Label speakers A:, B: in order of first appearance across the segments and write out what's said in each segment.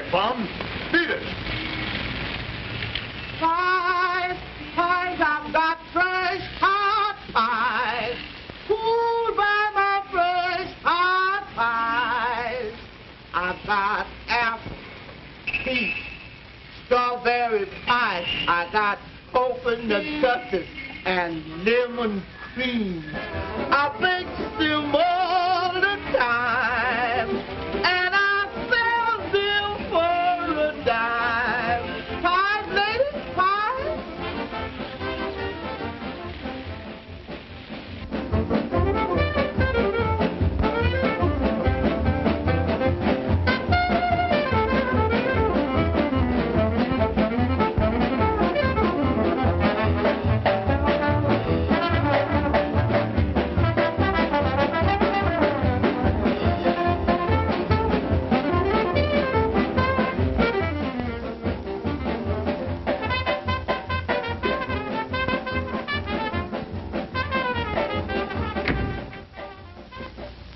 A: Okay, Bum. Beat it.
B: Pies, pies, I've got fresh hot pies. Cooled by my fresh hot pies. I've got apple, peach, strawberry pie. I got coconut custard and lemon cream. I bake them all the time, and I sell them for a dime. Pies, ladies, pies.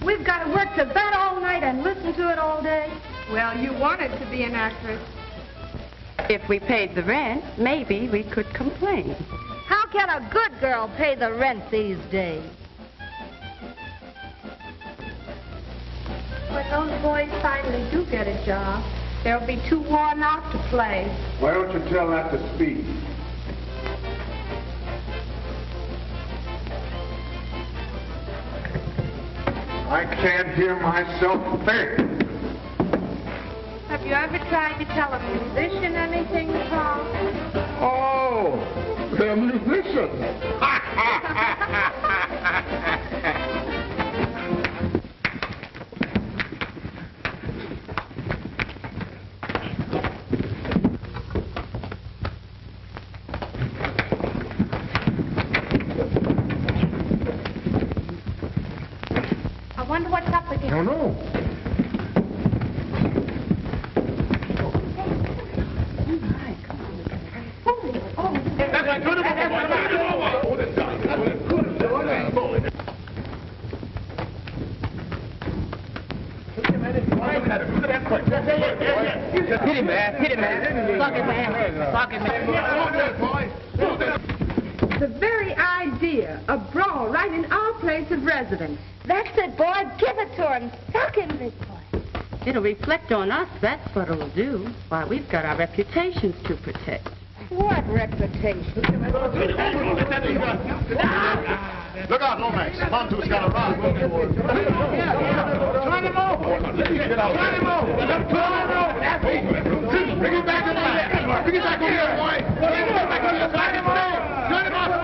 C: We've got to work to that all night and listen to it all day.
D: Well, you wanted to be an actress.
E: If we paid the rent, maybe we could complain.
C: How can a good girl pay the rent these days?
D: When those boys finally do get a job, they'll be too worn out to play.
A: Why don't you tell that to Speed? I can't hear myself think.
D: Have you ever tried to tell a musician anything, Paul?
A: Oh, the musician.
D: I wonder what's up again.
A: No, no.
B: Hit him, man. Hit him, man. Suck it, man. Suck it, man.
D: The very idea, a brawl right in our place of residence.
C: That's it, boy. Give it to him. Suck him, big boy.
E: It'll reflect on us, that's what it'll do. Why, we've got our reputations to protect.
C: What reputation?
A: Look out, Lomax. Montu's got a rod. Turn him over. Turn him over. That's it. Bring him back to the back. Bring him back over here, boy. Bring him back over here. Turn him over. Turn him over.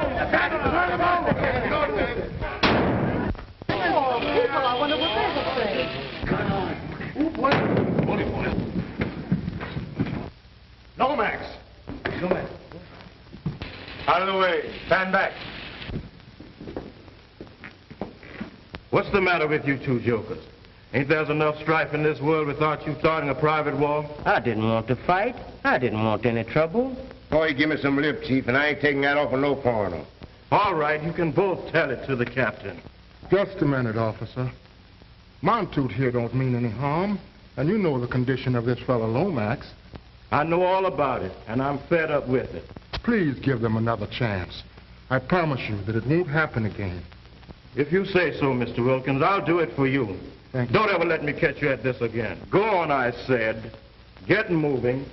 A: Turn him over.
C: Oh, people, I wonder what they will say.
A: Lomax. Out of the way. Stand back.
F: What's the matter with you two jokers? Ain't there enough strife in this world without you starting a private war?
G: I didn't want to fight. I didn't want any trouble.
H: Boy, give me some lip, Chief, and I ain't taking that off of no foreigner.
F: All right, you can both tell it to the captain.
I: Just a minute, officer. Montoot here don't mean any harm, and you know the condition of this fellow Lomax.
F: I know all about it, and I'm fed up with it.
I: Please give them another chance. I promise you that it won't happen again.
F: If you say so, Mr. Wilkins, I'll do it for you.
I: Thank you.
F: Don't ever let me catch you at this again. Go on, I said. Get moving.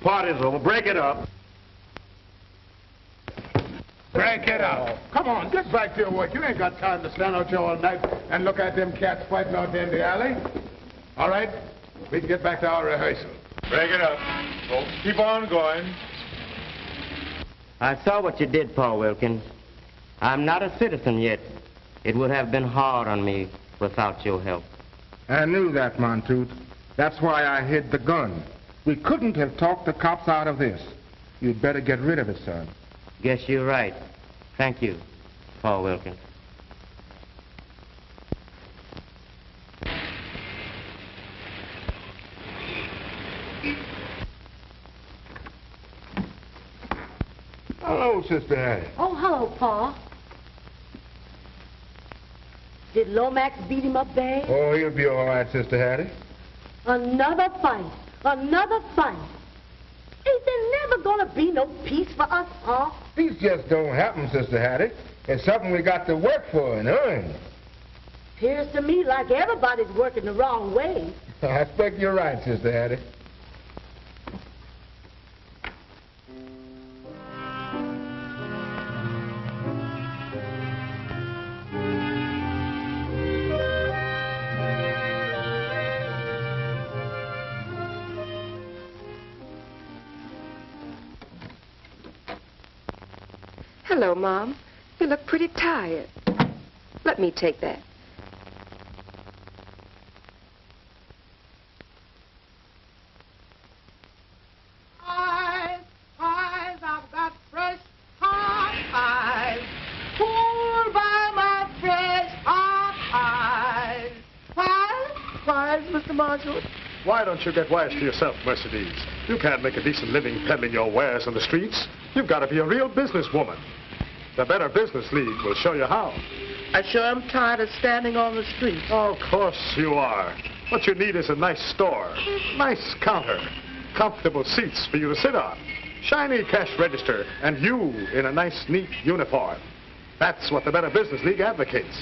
F: Party's over. Break it up.
A: Break it up. Come on, get back to your work. You ain't got time to stand out here all night and look at them cats fighting out there in the alley. All right, we can get back to our rehearsal. Break it up. Folks, keep on going.
G: I saw what you did, Paul Wilkins. I'm not a citizen yet. It would have been hard on me without your help.
I: I knew that, Montoot. That's why I hid the gun. We couldn't have talked the cops out of this. You'd better get rid of it, son.
G: Guess you're right. Thank you, Paul Wilkins.
A: Hello, Sister Hattie.
C: Oh, hello, Paul. Did Lomax beat him up bad?
A: Oh, he'll be all right, Sister Hattie.
C: Another fight. Another fight. Ain't there never gonna be no peace for us, Pa?
I: Peace just don't happen, Sister Hattie. It's something we got to work for and earn.
C: Appears to me like everybody's working the wrong way.
I: I expect you're right, Sister Hattie.
J: Hello, Mom. You look pretty tired. Let me take that.
B: Pies, I've got fresh pies. Cool by my fresh pies. Pies, Mr. Marshall.
K: Why don't you get wise to yourself, Mercedes? You can't make a decent living peddling your wares on the streets. You've got to be a real businesswoman. The Better Business League will show you how.
B: I sure am tired of standing on the street.
K: Oh, of course you are. What you need is a nice store, nice counter, comfortable seats for you to sit on, shiny cash register, and you in a nice, neat uniform. That's what the Better Business League advocates.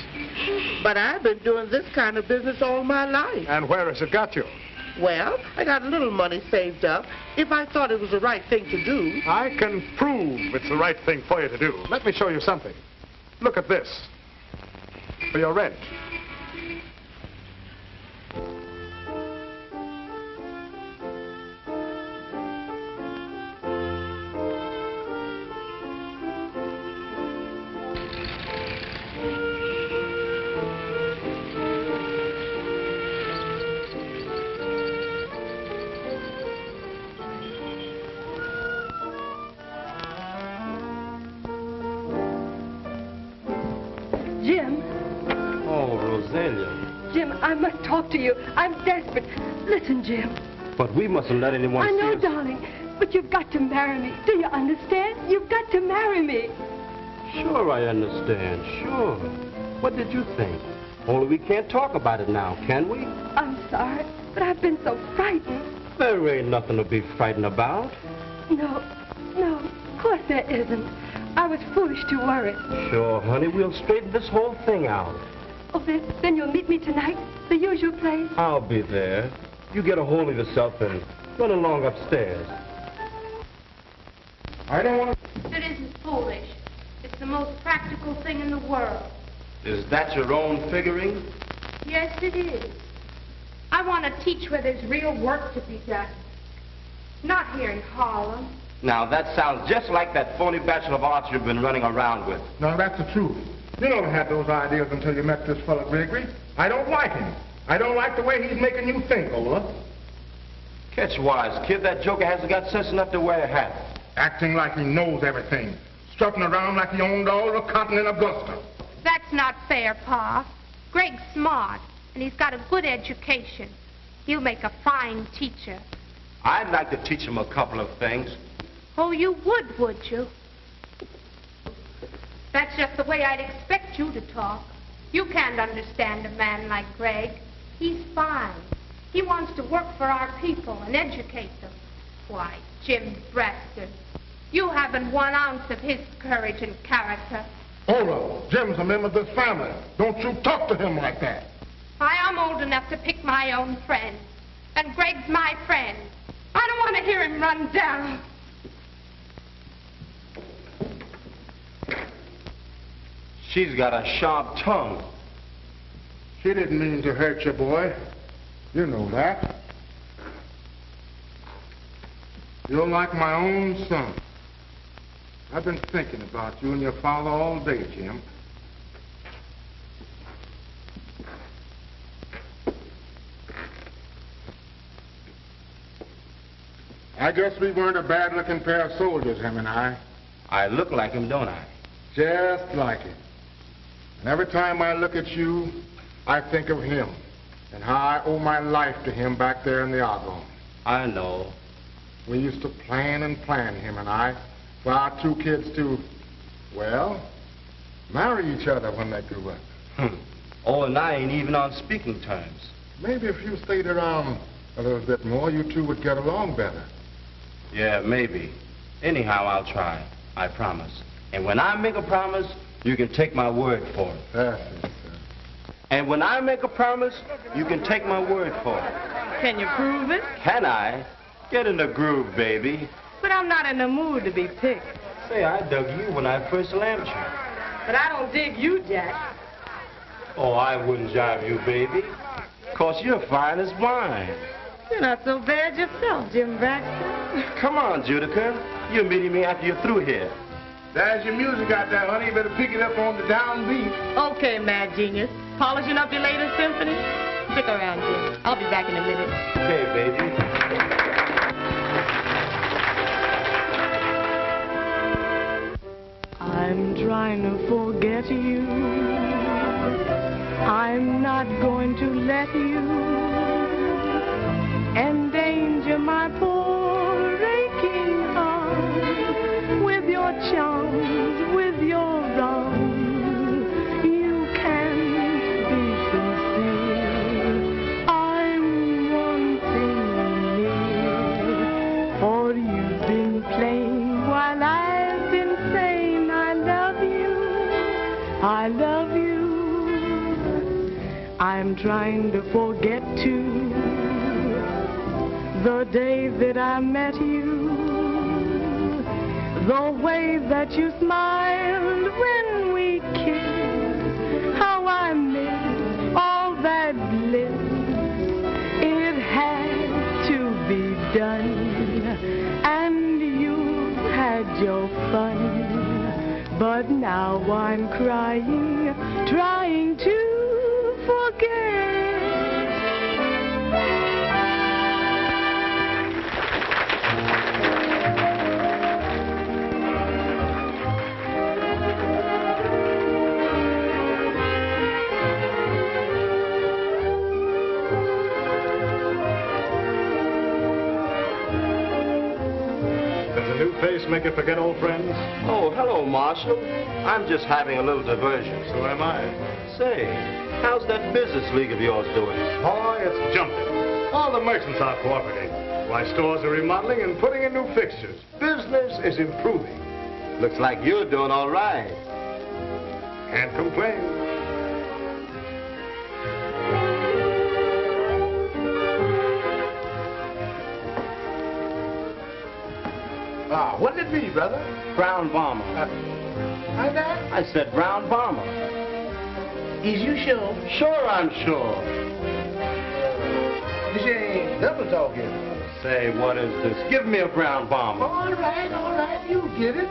B: But I've been doing this kind of business all my life.
K: And where has it got you?
B: Well, I got a little money saved up if I thought it was the right thing to do.
K: I can prove it's the right thing for you to do. Let me show you something. Look at this. For your rent.
E: Jim,
G: Oh, Roselia.
E: Jim, I must talk to you. I'm desperate. Listen, Jim.
G: But we mustn't let anyone
E: I know,
G: see us.
E: darling, but you've got to marry me. Do you understand? You've got to marry me.
G: Sure, I understand. Sure. What did you think? Only we can't talk about it now, can we?
E: I'm sorry, but I've been so frightened.
G: There ain't nothing to be frightened about.
E: No, of course there isn't. I was foolish to worry.
G: Sure, honey, we'll straighten this whole thing out.
E: Oh, then you'll meet me tonight, the usual place.
G: I'll be there. You get a hold of yourself and run along upstairs.
I: I don't want to...
D: It isn't foolish. It's the most practical thing in the world.
G: Is that your own figuring?
D: Yes, it is. I want to teach where there's real work to be done. Not here in Harlem.
G: Now, that sounds just like that phony Bachelor of Arts you've been running around with.
I: No, that's the truth. You never had those ideas until you met this fella, Gregory. I don't like him. I don't like the way he's making you think, Ola.
G: Catch wise, kid. That joker hasn't got sense enough to wear a hat.
I: Acting like he knows everything. Strutting around like he owned all the cotton in Augusta.
D: That's not fair, Pa. Greg's smart, and he's got a good education. He'll make a fine teacher.
G: I'd like to teach him a couple of things.
D: Oh, you would you? That's just the way I'd expect you to talk. You can't understand a man like Greg. He's fine. He wants to work for our people and educate them. Why, Jim Braxton, you haven't 1 ounce of his courage and character.
I: Ola, Jim's a member of this family. Don't you talk to him like that.
D: I am old enough to pick my own friends. And Greg's my friend. I don't want to hear him run down.
G: She's got a sharp tongue.
I: She didn't mean to hurt you, boy. You know that. You're like my own son. I've been thinking about you and your father all day, Jim. I guess we weren't a bad-looking pair of soldiers, him and I.
G: I look like him, don't I?
I: Just like it. And every time I look at you, I think of him and how I owe my life to him back there in the Argonne.
G: I know.
I: We used to plan and plan, him and I, for our 2 kids to, well, marry each other when they grew up.
G: Oh, and I ain't even on speaking terms.
I: Maybe if you stayed around A little bit more, you two would get along better.
F: Yeah, maybe. Anyhow, I'll try. I promise. And when I make a promise, you can take my word for it.
I: That's it, sir.
F: And when I make a promise, you can take my word for it.
E: Can you prove it?
F: Can I? Get in the groove, baby.
E: But I'm not in the mood to be picked.
F: Say, I dug you when I first lamped you.
E: But I don't dig you, Jack.
F: Oh, I wouldn't jive you, baby. 'Cause you're fine as wine.
E: You're not so bad yourself, Jim Braxton.
F: Come on, Judica. You're meeting me after you're through here.
A: There's your music out there, honey. You better pick it up on the downbeat.
E: Okay, Mad Genius. Polishing up your latest symphony? Stick around, Jim. I'll be back in a minute.
F: Hey, baby.
L: I'm trying to forget you. I'm not going to let you endanger my poor aching heart with your charms, with your wrongs. You can't be sincere. I'm wanting near, for you've been playing while I've been saying I love you, I love you. I'm trying to forget too the day that I met you, the way that you smiled when we kissed, how I missed all that bliss. It had to be done, and you had your fun, but now I'm crying, trying to forget.
K: Does a new face make you forget old friends?
F: Oh, hello, Marshal. I'm just having a little diversion.
K: So am I.
F: Say, how's that business league of yours doing?
K: Boy, it's jumping. All the merchants are cooperating. Why, stores are remodeling and putting in new fixtures. Business is improving.
F: Looks like you're doing all right.
K: Can't complain.
A: Ah, what did it be, brother?
F: Brown bomber.
A: How's that?
F: I said brown bomber.
A: Is you sure?
F: Sure, I'm sure.
A: This ain't double talking.
F: Say, what is this? Give me a brown bomber.
A: All right, you get it.